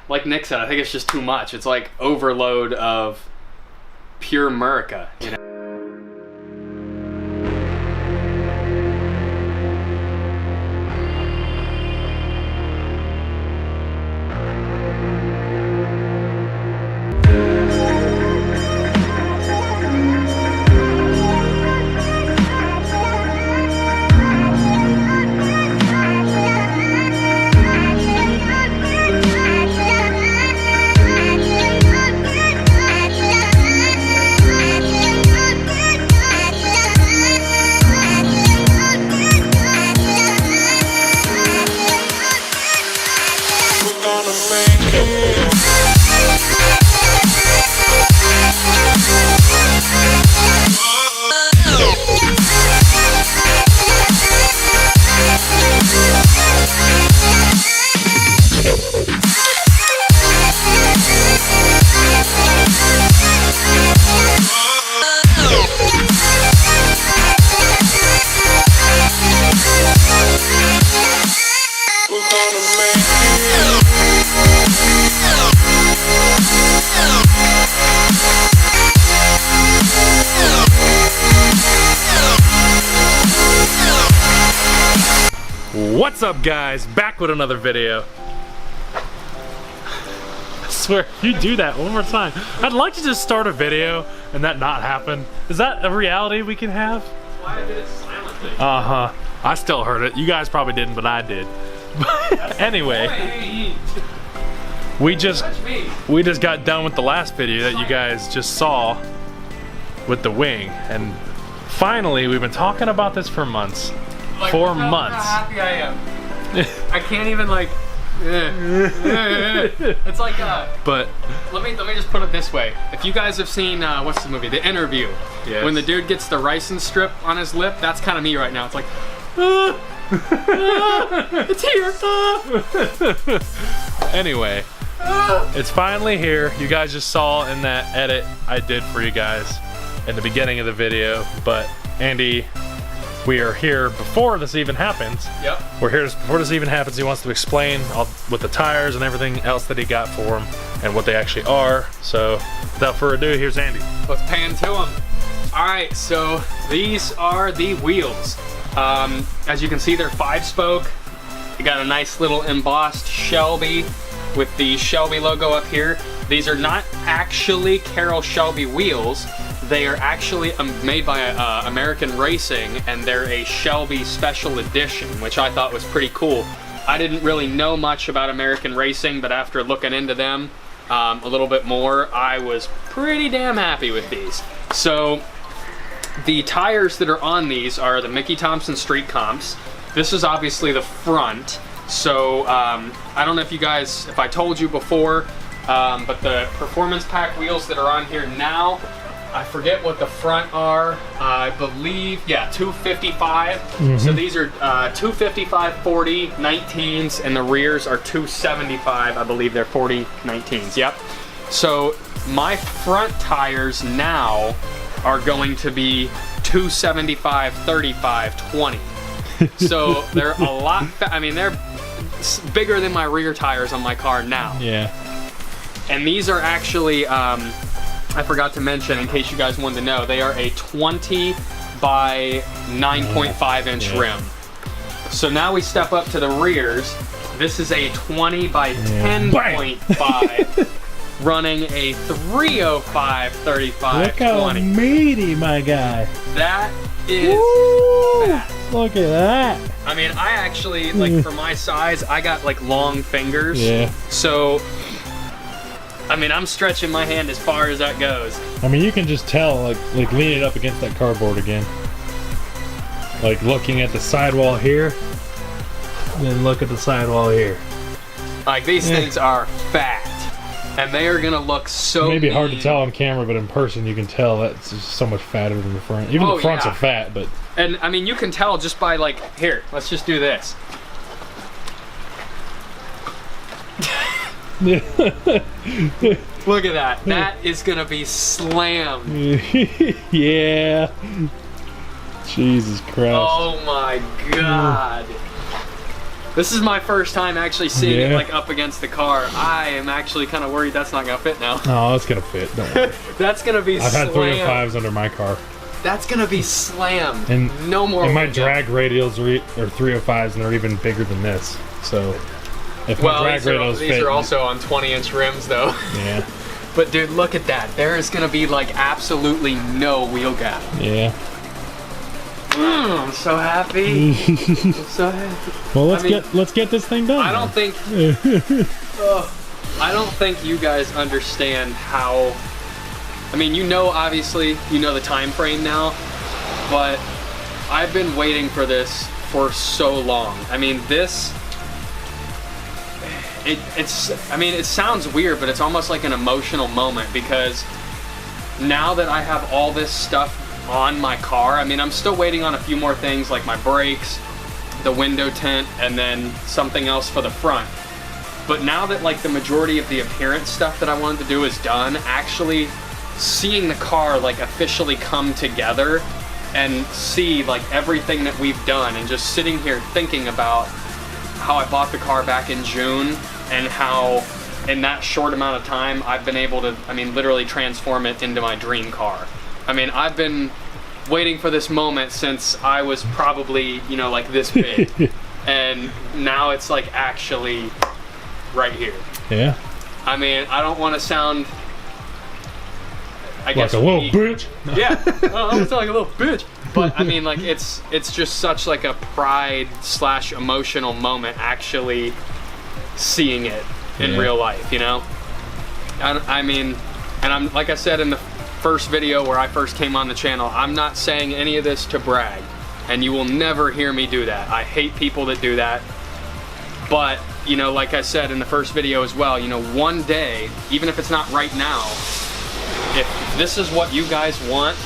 like Nick said, I think it's just too much. It's like overload of pure Murica, you know? What's up, guys? Back with another video. I swear, you do that one more time. I'd like to just start a video and that not happen. Is that a reality we can have? Why I did it silently. Uh-huh. I still heard it. You guys probably didn't, but I did. Anyway, we just got done with the last video that you guys just saw with the wing, and finally we've been talking about this for months. Like, 4 months. How happy I am. I can't even like. It's like but let me just put it this way. If you guys have seen what's the movie, The Interview, yes. When the dude gets the ricin strip on his lip, that's kind of me right now. It's like, it's here. Anyway, it's finally here. You guys just saw in that edit I did for you guys in the beginning of the video, but Andy, we are here before this even happens. Yep. We're here before this even happens. He wants to explain all, with the tires and everything else that he got for him and what they actually are. So without further ado, here's Andy. Let's pan to them. All right, so these are the wheels. As you can see, they're 5-spoke. You got a nice little embossed Shelby with the Shelby logo up here. These are not actually Carroll Shelby wheels. They are actually made by American Racing, and they're a Shelby Special Edition, which I thought was pretty cool. I didn't really know much about American Racing, but after looking into them a little bit more, I was pretty damn happy with these. So the tires that are on these are the Mickey Thompson Street Comps. This is obviously the front. So I don't know if you guys, if I told you before, but the Performance Pack wheels that are on here now, I forget what the front are. I believe, yeah, 255. So these are 255 40 19s, and the rears are 275. I believe they're 40 19s. Yep. So my front tires now are going to be 275 35 20. So they're a lot. I mean, they're bigger than my rear tires on my car now. Yeah. And these are actually. I forgot to mention, in case you guys wanted to know, they are a 20 by 9.5 inch rim. So now we step up to the rears. This is a 20 by 10.5 running a 305 35 Look how 20. meaty, my guy. That is fat. Look at that. I mean, I actually, like, for my size, I got like long fingers. Yeah. So I mean, I'm stretching my hand as far as that goes. I mean, you can just tell, like lean it up against that cardboard again. Like looking at the sidewall here, then look at the sidewall here. Like, these things are fat, and they are gonna look so Maybe hard to mean. tell on camera, but in person you can tell that's just so much fatter than the front. Even the fronts are fat, but... And I mean, you can tell just by, like, here, let's just do this. Look at that. That is gonna be slammed. Yeah. Jesus Christ. Oh my God. This is my first time actually seeing it Yeah. like up against the car. I am actually kind of worried that's not gonna fit now. Oh, it's gonna fit. Don't worry. That's gonna be I've had slammed. 305s under my car, That's gonna be slammed. and no more. And my wheel drag radials are 305s, and they're even bigger than this. So if Well, my drag these, are, radials these fit, are also on 20-inch rims though. yeah, But dude, look at that. There is gonna be like absolutely no wheel gap. yeah. I'm so happy. I'm so happy. Well, I mean, let's get this thing done. I don't think I don't think you guys understand how. I mean, you know, obviously, you know the time frame now, but I've been waiting for this for so long. I mean, this. It's. I mean, it sounds weird, but it's almost like an emotional moment because now that I have all this stuff on my car, I mean, I'm still waiting on a few more things like my brakes, the window tint, and then something else for the front. But now that like the majority of the appearance stuff that I wanted to do is done, actually seeing the car like officially come together and see like everything that we've done, and just sitting here thinking about how I bought the car back in June and how in that short amount of time I've been able to, I mean, literally transform it into my dream car. I mean, I've been waiting for this moment since I was probably, you know, like this big. And now it's like actually right here. Yeah. I mean, I don't want to sound, I Like guess, a little weak. bitch. Yeah, well, I don't sound like a little bitch. But I mean, like it's just such like a pride / emotional moment actually seeing it in Yeah. real life, you know? I mean, and I'm, like I said in the first video where I first came on the channel, I'm not saying any of this to brag, and you will never hear me do that. I hate people that do that. But, you know, like I said in the first video as well, you know, one day, even if it's not right now, if this is what you guys want,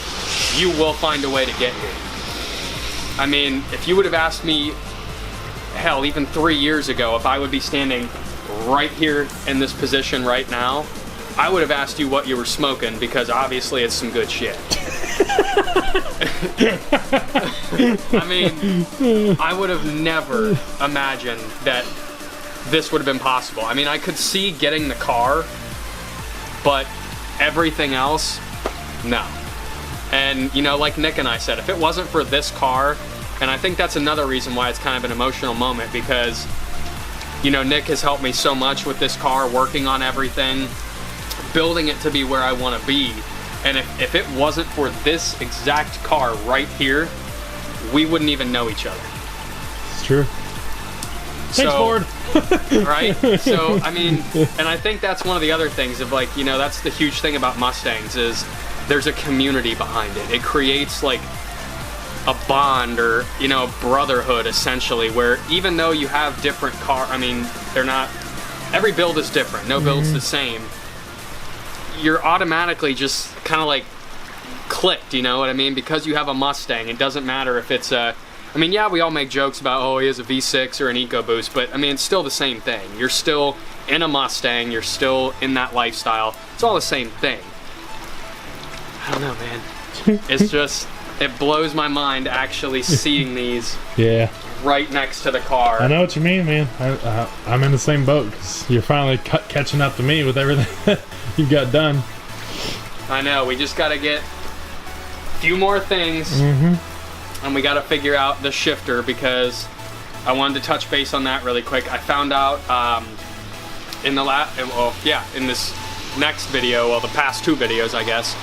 you will find a way to get here. I mean, if you would have asked me, hell, even 3 years ago, if I would be standing right here in this position right now, I would have asked you what you were smoking, because obviously it's some good shit. I mean, I would have never imagined that this would have been possible. I mean, I could see getting the car, but everything else, no. And, you know, like Nick and I said, if it wasn't for this car, and I think that's another reason why it's kind of an emotional moment, because, you know, Nick has helped me so much with this car, working on everything, building it to be where I want to be. And if it wasn't for this exact car right here, we wouldn't even know each other. It's true. Thanks, Ford. Right? So, I mean, and I think that's one of the other things of like, you know, that's the huge thing about Mustangs is there's a community behind it. It creates like a bond or, you know, brotherhood essentially, where even though you have different I mean, they're not, every build is different. No build's the same. You're automatically just kind of like clicked, you know what I mean? Because you have a Mustang, it doesn't matter if it's a, I mean, yeah, we all make jokes about, oh, he has a V6 or an EcoBoost, but I mean, it's still the same thing. You're still in a Mustang, you're still in that lifestyle. It's all the same thing. I don't know, man. It's just, it blows my mind actually seeing these Yeah. right next to the car. I know what you mean, man. I'm in the same boat because you're finally catching up to me with everything you've got done. I know, we just gotta get a few more things, and we gotta figure out the shifter, because I wanted to touch base on that really quick. I found out in this next video, well, the past 2 videos, I guess,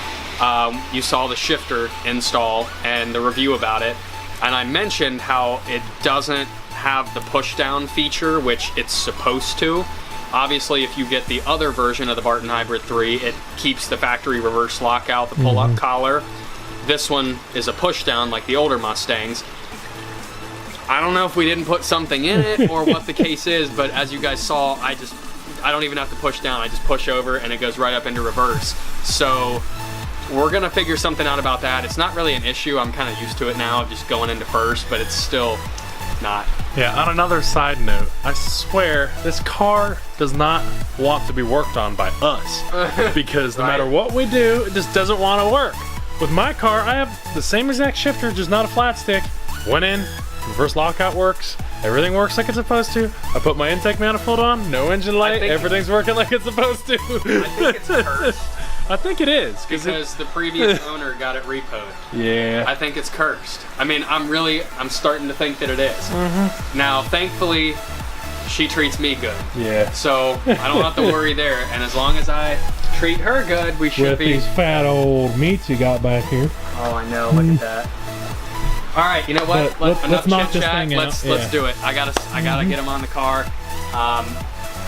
you saw the shifter install and the review about it, and I mentioned how it doesn't have the push down feature, which it's supposed to. Obviously, if you get the other version of the Barton Hybrid 3, it keeps the factory reverse lockout, the pull-up collar. This one is a push-down like the older Mustangs. I don't know if we didn't put something in it or what the case is, but as you guys saw, I don't even have to push down. I just push over and it goes right up into reverse. So we're gonna figure something out about that. It's not really an issue. I'm kind of used to it now of just going into first, but it's still not. Yeah, on another side note, I swear this car does not want to be worked on by us, because no Right. matter what we do, it just doesn't want to work. With my car, I have the same exact shifter, just not a flat stick. Went in, reverse lockout works, Everything works like it's supposed to. I put my intake manifold on, no engine light, think- everything's working like it's supposed to. I think it's cursed I think it is. because the previous owner got it repoed. Yeah. I think it's cursed. I mean, I'm starting to think that it is. Mm-hmm. Now, thankfully, she treats me good. Yeah. So I don't have to worry there. And as long as I treat her good, we should With be. these fat old meats you got back here. Oh, I know. Look at that. All right, you know what? But let's knock this thing out, Let's yeah. do it. I gotta get him on the car.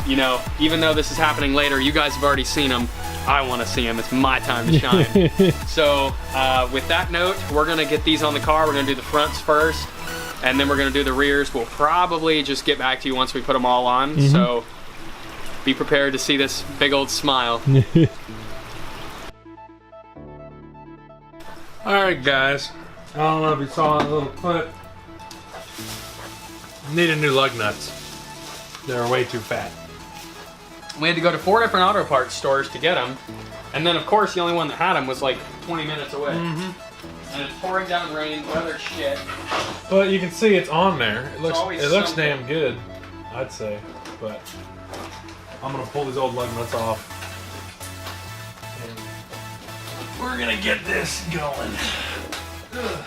You know, even though this is happening later, you guys have already seen him. I want to see him. It's my time to shine. So with that note, we're gonna get these on the car. We're gonna do the fronts first, and then we're gonna do the rears. We'll probably just get back to you once we put them all on. So be prepared to see this big old smile. All right, guys. I don't know if you saw that little clip. Needed new lug nuts. They're way too fat. We had to go to 4 different auto parts stores to get them, and then of course the only one that had them was like 20 minutes away. And it's pouring down rain, weather shit. But you can see it's on there. It looks always something. damn good, I'd say. But I'm gonna pull these old lug nuts off. And we're gonna get this going. Ugh.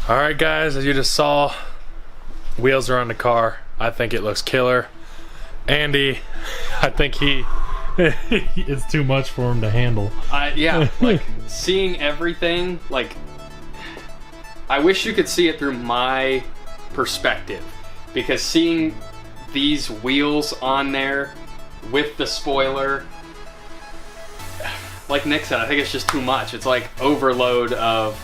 Alright guys, as you just saw, wheels are on the car. I think it looks killer. Andy, I think It's too much for him to handle. Yeah, like seeing everything, like I wish you could see it through my perspective, because seeing these wheels on there with the spoiler, like Nick said, I think it's just too much. It's like overload of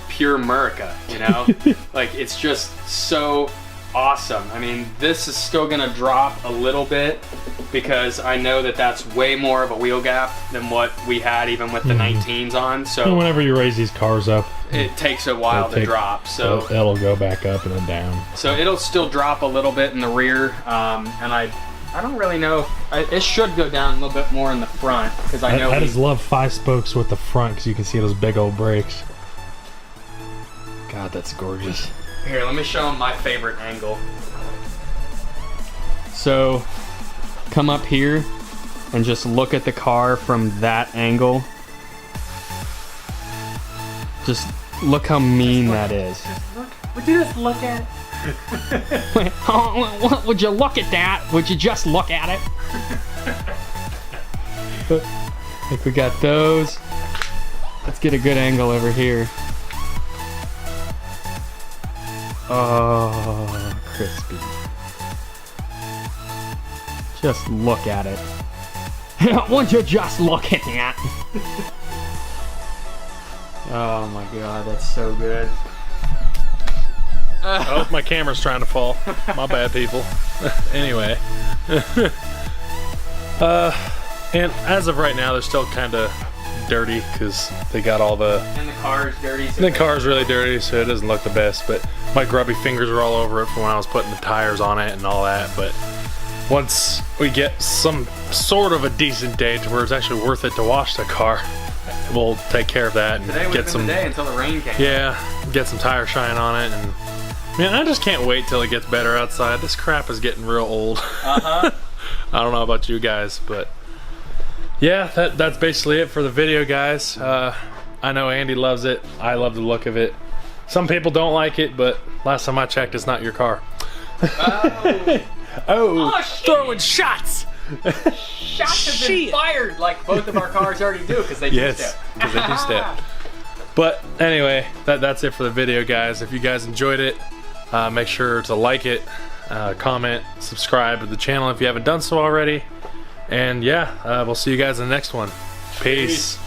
pure Murica, you know? Like it's just so awesome. I mean, this is still gonna drop a little bit because I know that that's way more of a wheel gap than what we had even with the 19s on. And So whenever you raise these cars up, it takes a while to drop. So that'll go back up and then down. so it'll still drop a little bit in the rear, and I don't really know. It should go down a little bit more in the front because I know I just love 5 spokes with the front because you can see those big old brakes. God, that's gorgeous. Here, let me show them my favorite angle. So, come up here and just look at the car from that angle. Just look how mean that is. would you just look at it? Would you look at that? Would you just look at it? I think we got those. Let's get a good angle over here. Oh, crispy. Just look at it. Won't you just look at that? Oh my god, that's so good. Oh, my camera's trying to fall. My bad, people. Anyway. And as of right now, they're still kind of dirty because they got all the... And the car's dirty. So The car's really dirty, so it doesn't look the best, but my grubby fingers are all over it from when I was putting the tires on it and all that. But once we get some sort of a decent day to where it's actually worth it to wash the car, we'll take care of that and Today would get have been some... the day until the rain came. Yeah, get some tire shine on it and Man, I just can't wait till it gets better outside. This crap is getting real old. Uh-huh. I don't know about you guys, but yeah, that's basically it for the video, guys. I know Andy loves it. I love the look of it. Some people don't like it, but last time I checked, it's not your car. Oh. Oh, shit. throwing shots! Shots have been fired like both of our cars already do because they Yes, two-step. because they two-step. But anyway, that's it for the video, guys. If you guys enjoyed it, make sure to like it, comment, subscribe to the channel if you haven't done so already. And yeah, we'll see you guys in the next one. Peace.